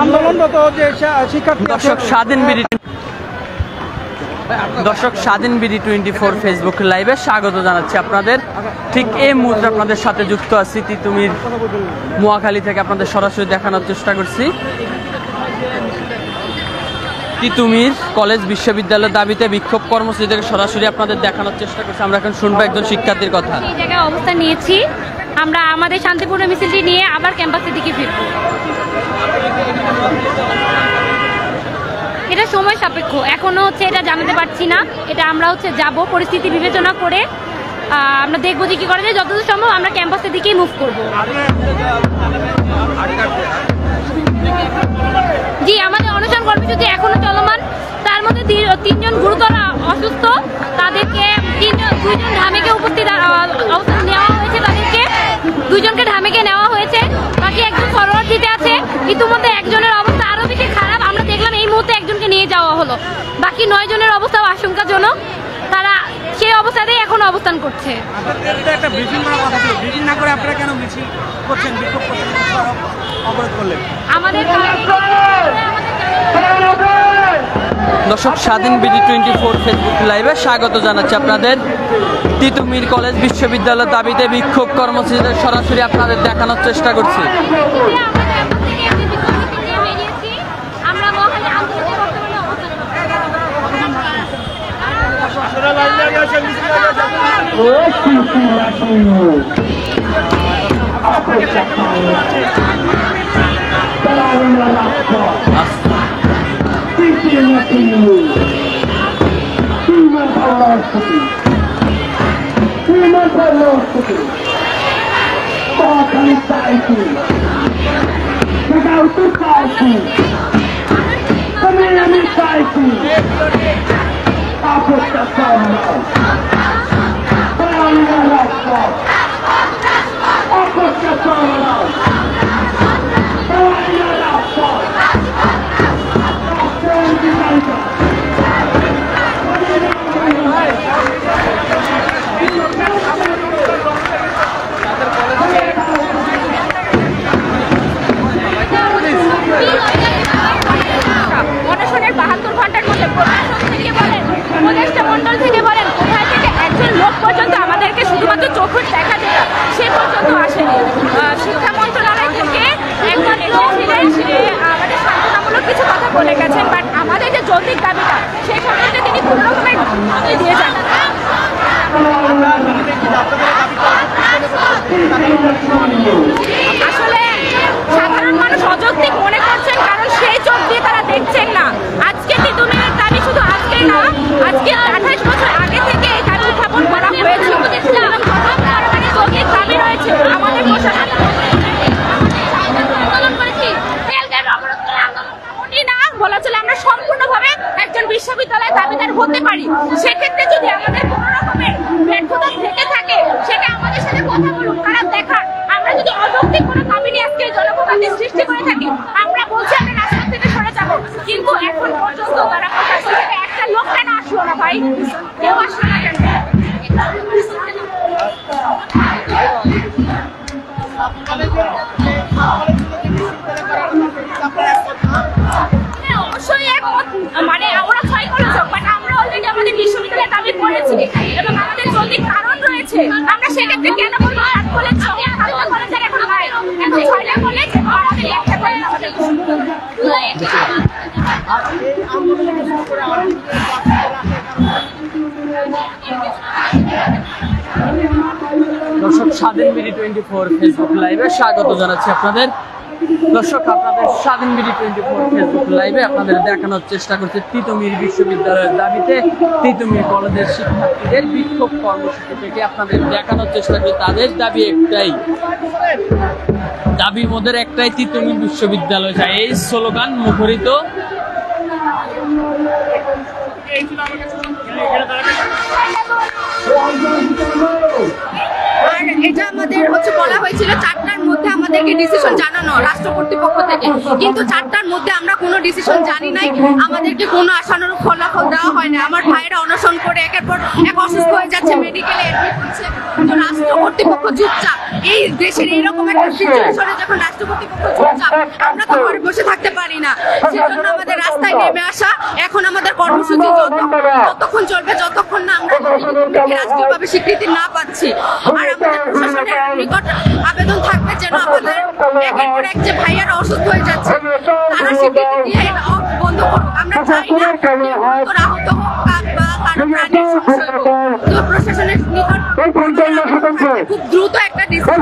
আন্দোলনরত যে শিক্ষার্থী দর্শক স্বাধীন বিডি 24 ফেসবুক লাইভে স্বাগত জানাচ্ছি আপনাদের। ঠিক এই মুহূর্তে আপনাদের সাথে যুক্ত আছি তিতুমির মহাখালী থেকে, আপনাদের সরাসরি দেখানোর চেষ্টা করছি। তিতুমির কলেজ বিশ্ববিদ্যালয়ের দাবিতে বিক্ষোভ কর্মসূচি থেকে সরাসরি আপনাদের দেখানোর চেষ্টা করছি। আমরা এখন শুনবো একজন শিক্ষার্থীর কথা। এই জায়গায় অবস্থান নিয়েছি, আমরা আমাদের শান্তিপূর্ণ মিছিলটি নিয়ে আবার ক্যাম্পাসের দিকে ফিরব। এটা সময় সাপেক্ষ, এখনো এটা জানাতে পারছি না। এটা আমরা যাব পরিস্থিতি বিবেচনা করে, আমরা দেখবো যে কি করা যায়। যতদূর সম্ভব আমরা ক্যাম্পাসের দিকেই মুভ করব। জি, আমাদের অনশন কর্মসূচি এখনো চলমান। তার মধ্যে 3 জন গুরুতর অসুস্থ, তাদেরকে 2 জন ঢামেকে অবস্থান নেওয়া হয়েছে, তাদেরকে 2 জনকে ঢামেকে নেওয়া হয়েছে, বাকি একজন ফরওয়ার্ড দিতে আছে। ইতিমধ্যে একজনের অবস্থা আরো বেশি খারাপ, আমরা দেখলাম এই মুহূর্তে একজনকে নিয়ে যাওয়া হলো। বাকি 9 জনের অবস্থাও আশঙ্কাজনক, তারা সেই অবস্থাতেই এখন অবস্থান করছে। দর্শক স্বাধীন বিডি 24 ফেসবুক লাইভে স্বাগত জানাচ্ছি আপনাদের। তিতুমির কলেজ বিশ্ববিদ্যালয়ের দাবিতে বিক্ষোভ কর্মসূচিতে সরাসরি আপনাদের দেখানোর চেষ্টা করছি। আসলে সাধারণ মানুষ অযৌক্তিক মনে করছেন, কারণ সেই চোখ দিয়ে তারা দেখছেন না। আজকে তিতুমিরের দাবি শুধু আজকে না, আজকে 28 বছর আগে থেকে এই দাবি উত্থাপন করা হয়েছে এবং যৌক্তিক দাবি রয়েছে। আমাদের প্রশাসন আন্দোলন করেছি, বলা চলে আমরা সম্পূর্ণভাবে একজন বিশ্ববিদ্যালয়ের দাবিদার হতে পারি। সেক্ষেত্রে যদি আমাদের কোনো রকমের ব্যর্থতা থেকে থাকে, সেটা আমাদের সাথে কথা বলুন, কারণ দেখার আমরা যদি অযৌক্তিক কোনো দাবি নিয়ে আজকে জনভোগান্তি সৃষ্টি করে থাকি, আমরা বলছি আমরা রাস্তা থেকে সরে যাব, কিন্তু এখন পর্যন্ত তারা প্রশাসন থেকে একটা লোক কেন আসলো না? ভাই, কেউ আসলো না কেন? অবশ্যই একমত, মানে ওরা 6 করেছে, বাট আমরা অলরেডি আমাদের বিশ্ববিদ্যালয়ে দাবি করেছি এবং আমাদের যৌক্তিক কারণ রয়েছে। আমরা সেক্ষেত্রে কেন বলবো 7 কলেজ 7টা কলেজের এখন নাই, এখন 6টা কলেজ আর আমাদের একটা কলেজ আমাদের দর্শক স্বাধীন বিডি 24 ফেসবুক লাইভে স্বাগত জানাচ্ছি আপনাদের। দর্শক আপনাদের স্বাধীন বিডি 24 ফেসবুক লাইভে আপনাদের দেখানোর চেষ্টা করছে তিতুমির বিশ্ববিদ্যালয়ের দাবিতে তিতুমির কলেজের শিক্ষার্থীদের বিক্ষোভ কর্মসূচি থেকে আপনাদের দেখানোর চেষ্টা করি। তাদের দাবি একটাই, দাবির মধ্যে একটাই, তিতুমির বিশ্ববিদ্যালয় চাই। এই স্লোগান মুখরিত আর এটা আমাদের বলা হয়েছিল 4টার মধ্যে আমাদেরকে ডিসিশন জানানো রাষ্ট্র কর্তৃপক্ষ থেকে, কিন্তু 4টার মধ্যে আমরা কোনো ডিসিশন জানি নাই, আমাদেরকে কোনো আশানুরূপ ফলাফল দেওয়া হয় না। আমার ভাইয়েরা অনশন করে একের পর এক অসুস্থ হয়ে যাচ্ছে, মেডিকেলে অ্যাডমিট হচ্ছে, তো রাষ্ট্র কর্তৃপক্ষ চুপচাপ। এই দেশের এরকম একটা সিচুয়েশনে যখন রাষ্ট্র কর্তৃপক্ষ চুপচাপ, আমরা তো ঘরে বসে থাকতে পারি না। সেজন্য আমাদের রাস্তায় নেমে আসা। এখন আমাদের কর্মসূচি ততক্ষণ চলবে যতক্ষণ না আমরা রাষ্ট্রীয়ভাবে স্বীকৃতি না পাচ্ছি। আর আমাদের প্রশাসনের নিকট আবেদন থাকবে যেন আমাদের একের পর এক যে ভাইয়ারা অসুস্থ হয়ে যাচ্ছে তারা স্বীকৃতি দিয়ে এটা বন্ধ করুক। আমরা চাই না গুরুতর আহত হোক বা কারো প্রাণের সমস্যা হোক। তো প্রশাসনের নিকট খুব দ্রুত একটা ডিসিশন